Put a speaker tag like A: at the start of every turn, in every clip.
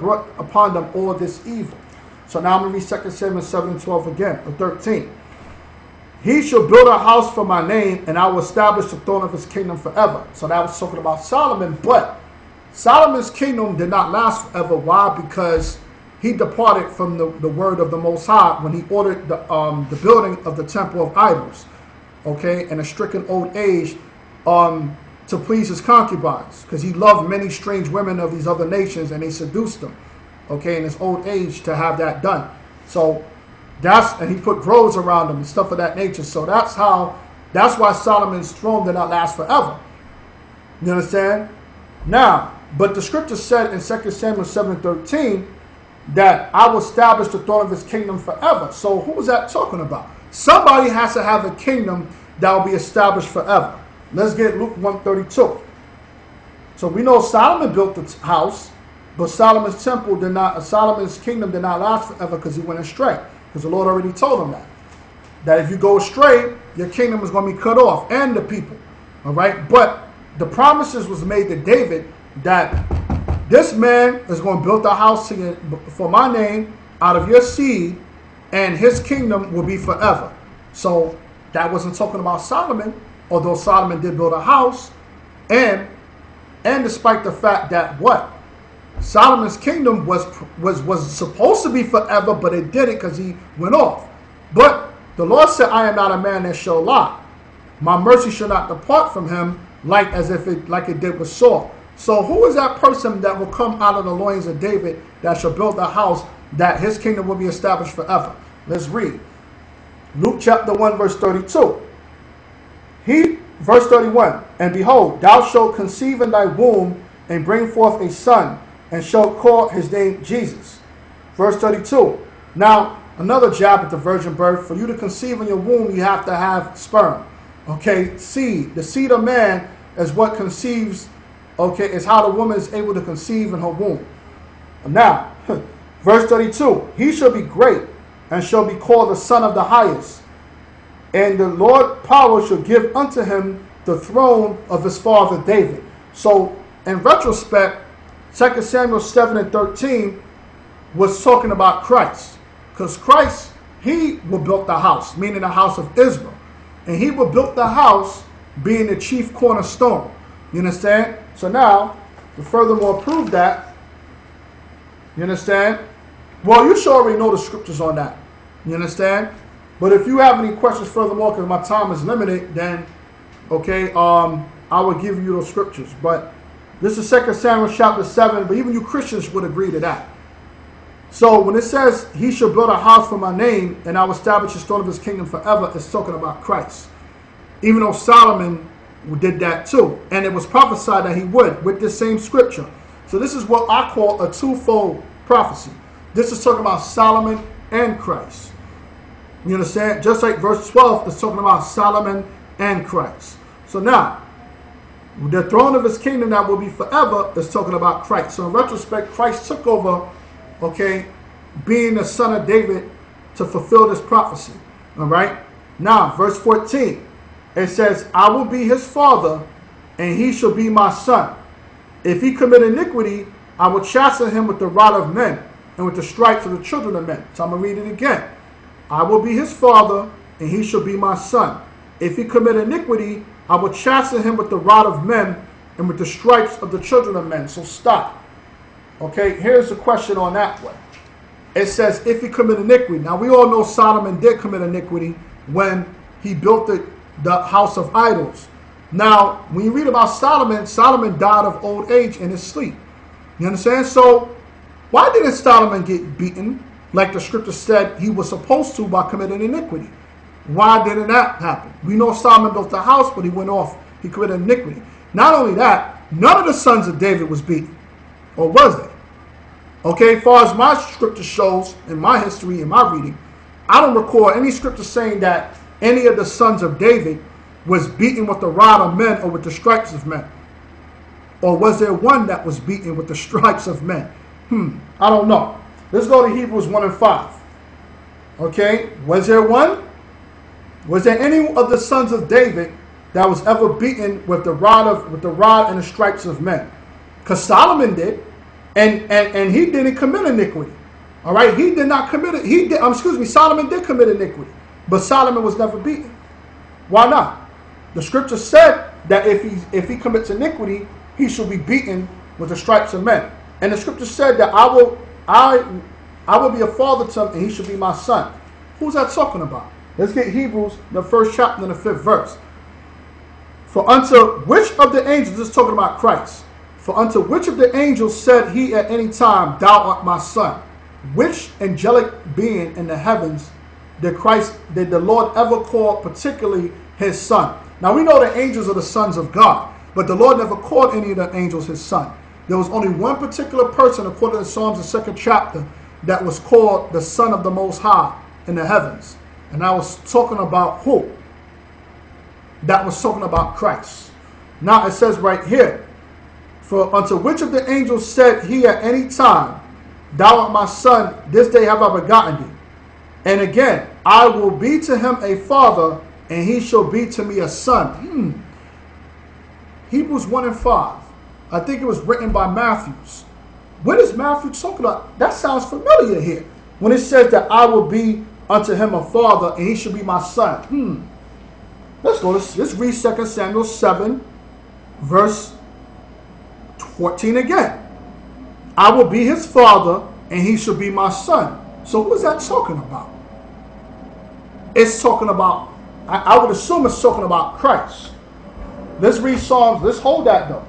A: brought upon them all this evil. So now I'm going to read 2 Samuel 7 and 12 again, or 13. He shall build a house for my name, and I will establish the throne of his kingdom forever. So that was talking about Solomon, but Solomon's kingdom did not last forever. Why? Because he departed from the word of the Most High when he ordered the building of the temple of idols, okay, in a stricken old age, to please his concubines, because he loved many strange women of these other nations, and they seduced him, okay, in his old age to have that done. So and he put groves around him and stuff of that nature. So that's why Solomon's throne did not last forever. You understand? Now, but the scripture said in 2 Samuel 7:13 that I will establish the throne of his kingdom forever. So who is that talking about? Somebody has to have a kingdom that will be established forever. Let's get Luke 1:32. So we know Solomon built the house, but Solomon's kingdom did not last forever because he went astray. Because the Lord already told him that if you go astray, your kingdom is going to be cut off, and the people. All right? But the promises was made to David that this man is going to build a house for my name out of your seed, and his kingdom will be forever. So that wasn't talking about Solomon, although Solomon did build a house, and despite the fact that Solomon's kingdom was supposed to be forever, but it didn't because he went off. But the Lord said, I am not a man that shall lie. My mercy shall not depart from him like it did with Saul. So who is that person that will come out of the loins of David that shall build a house that his kingdom will be established forever? Let's read. Luke chapter 1 verse 32. Verse 31. And behold, thou shalt conceive in thy womb and bring forth a son, and shalt call his name Jesus. Verse 32. Now, another jab at the virgin birth. For you to conceive in your womb, you have to have sperm. Okay, seed. The seed of man is what conceives, okay, is how the woman is able to conceive in her womb. Now, verse 32. He shall be great, and shall be called the Son of the Highest. And the Lord power shall give unto him the throne of his father David. So, in retrospect, 2 Samuel 7 and 13 was talking about Christ. Because Christ, he will build the house, meaning the house of Israel. And he will build the house being the chief cornerstone. You understand? So now, to furthermore prove that, you understand? Well, you should already know the scriptures on that. You understand? But if you have any questions furthermore, because my time is limited, then, okay, I will give you those scriptures. But this is 2 Samuel chapter 7, but even you Christians would agree to that. So when it says, he shall build a house for my name, and I will establish the throne of his kingdom forever, it's talking about Christ. Even though Solomon did that too. And it was prophesied that he would with this same scripture. So this is what I call a twofold prophecy. This is talking about Solomon and Christ. You understand? Just like verse 12 is talking about Solomon and Christ. So now, the throne of his kingdom that will be forever is talking about Christ. So in retrospect, Christ took over, okay, being the son of David to fulfill this prophecy. All right? Now, verse 14, it says, I will be his father, and he shall be my son. If he commit iniquity, I will chasten him with the rod of men, and with the stripes of the children of men. So I'm going to read it again. I will be his father, and he shall be my son. If he commit iniquity, I will chasten him with the rod of men, and with the stripes of the children of men. So stop. Okay, here's the question on that one. It says, if he commit iniquity. Now, we all know Solomon did commit iniquity when he built the house of idols. Now, when you read about Solomon, Solomon died of old age in his sleep. You understand? So, why didn't Solomon get beaten like the scripture said he was supposed to by committing iniquity? Why didn't that happen? We know Solomon built the house, but he went off. He committed iniquity. Not only that, none of the sons of David was beaten. Or was they? Okay, as far as my scripture shows, in my history, in my reading, I don't recall any scripture saying that any of the sons of David was beaten with the rod of men or with the stripes of men. Or was there one that was beaten with the stripes of men? I don't know. Let's go to Hebrews 1 and 5. Okay, was there one? Was there any of the sons of David that was ever beaten with the rod and the stripes of men? Because Solomon did. And he didn't commit iniquity. All right, he did not commit it. Solomon did commit iniquity, but Solomon was never beaten. Why not? The scripture said that if he commits iniquity, he shall be beaten with the stripes of men. And the scripture said that I will be a father to him, and he shall be my son. Who's that talking about? Let's get Hebrews, the 1st chapter and the 5th verse. For unto which of the angels, this is talking about Christ, for unto which of the angels said he at any time, thou art my son? Which angelic being in the heavens did the Lord ever call particularly his son? Now we know the angels are the sons of God, but the Lord never called any of the angels his son. There was only one particular person, according to Psalms, the 2nd chapter, that was called the Son of the Most High in the heavens. And I was talking about who? That was talking about Christ. Now it says right here, for unto which of the angels said he at any time, thou art my son, this day have I begotten thee. And again, I will be to him a father, and he shall be to me a son. Hebrews 1 and 5. I think it was written by Matthews. What is Matthew talking about? That sounds familiar here. When it says that I will be unto him a father, and he shall be my son. Let's read 2 Samuel 7, verse 14 again. I will be his father, and he shall be my son. So who is that talking about? It's talking about, I would assume it's talking about Christ. Let's read Psalms. Let's hold that though.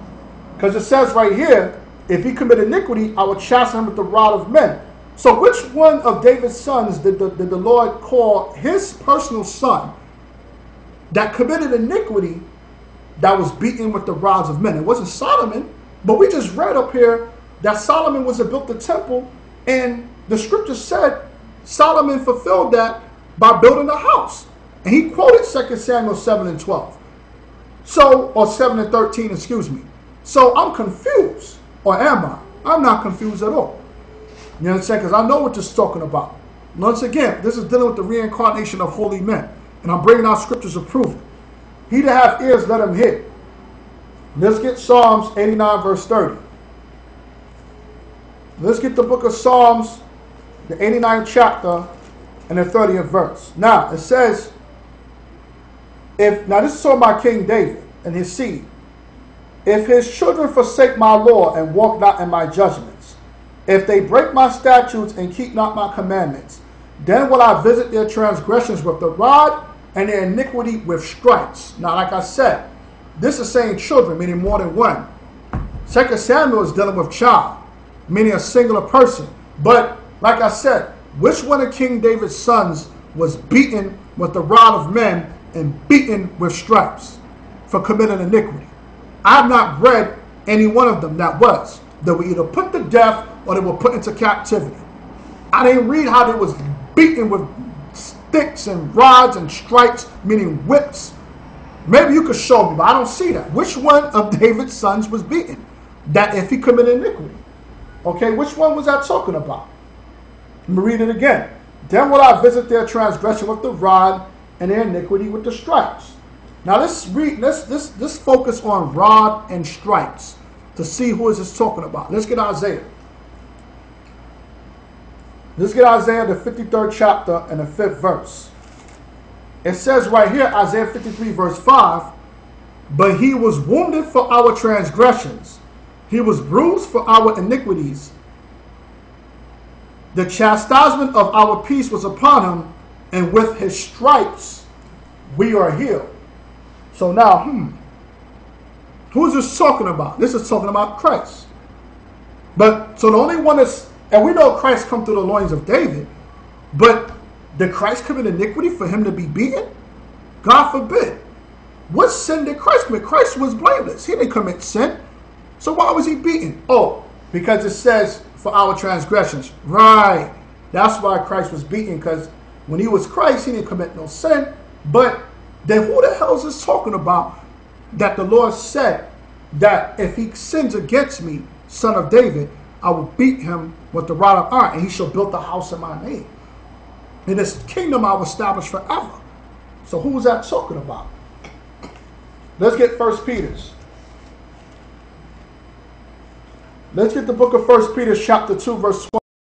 A: Because it says right here, if he commit iniquity, I will chasten him with the rod of men. So which one of David's sons did the Lord call his personal son that committed iniquity that was beaten with the rods of men? It wasn't Solomon, but we just read up here that Solomon was to build the temple, and the scripture said Solomon fulfilled that by building a house. And he quoted 2 Samuel 7 and 12. So, or 7 and 13, excuse me. So I'm confused, or am I? I'm not confused at all. You know what I'm saying? Because I know what this is talking about. Once again, this is dealing with the reincarnation of holy men. And I'm bringing out scriptures to prove it. He that hath ears, let him hear. Let's get Psalms 89, verse 30. Let's get the book of Psalms, the 89th chapter, and the 30th verse. Now, it says, now this is talking about King David and his seed. If his children forsake my law and walk not in my judgments, if they break my statutes and keep not my commandments, then will I visit their transgressions with the rod and their iniquity with stripes. Now, like I said, this is saying children, meaning more than one. 2 Samuel is dealing with child, meaning a singular person. But, like I said, which one of King David's sons was beaten with the rod of men and beaten with stripes for committing iniquity? I have not read any one of them that was. They were either put to death or they were put into captivity. I didn't read how they was beaten with sticks and rods and stripes, meaning whips. Maybe you could show me, but I don't see that. Which one of David's sons was beaten? That if he committed iniquity. Okay, which one was that talking about? Let me read it again. Then will I visit their transgression with the rod and their iniquity with the stripes. Now let's focus on rod and stripes to see who is this talking about. Let's get Isaiah. Let's get Isaiah, the 53rd chapter and the 5th verse. It says right here, Isaiah 53 verse 5, but he was wounded for our transgressions. He was bruised for our iniquities. The chastisement of our peace was upon him, and with his stripes we are healed. So now, who is this talking about? This is talking about Christ. But, so the only one that's, and we know Christ come through the loins of David, but did Christ commit iniquity for him to be beaten? God forbid. What sin did Christ commit? Christ was blameless. He didn't commit sin. So why was he beaten? Oh, because it says for our transgressions. Right. That's why Christ was beaten, because when he was Christ, he didn't commit no sin. But then who the hell is this talking about that the Lord said that if he sins against me, son of David, I will beat him with the rod of iron, and he shall build the house in my name. In this kingdom I will establish forever. So who was that talking about? Let's get 1 Peter's. Let's get the book of 1 Peter chapter 2, verse 20.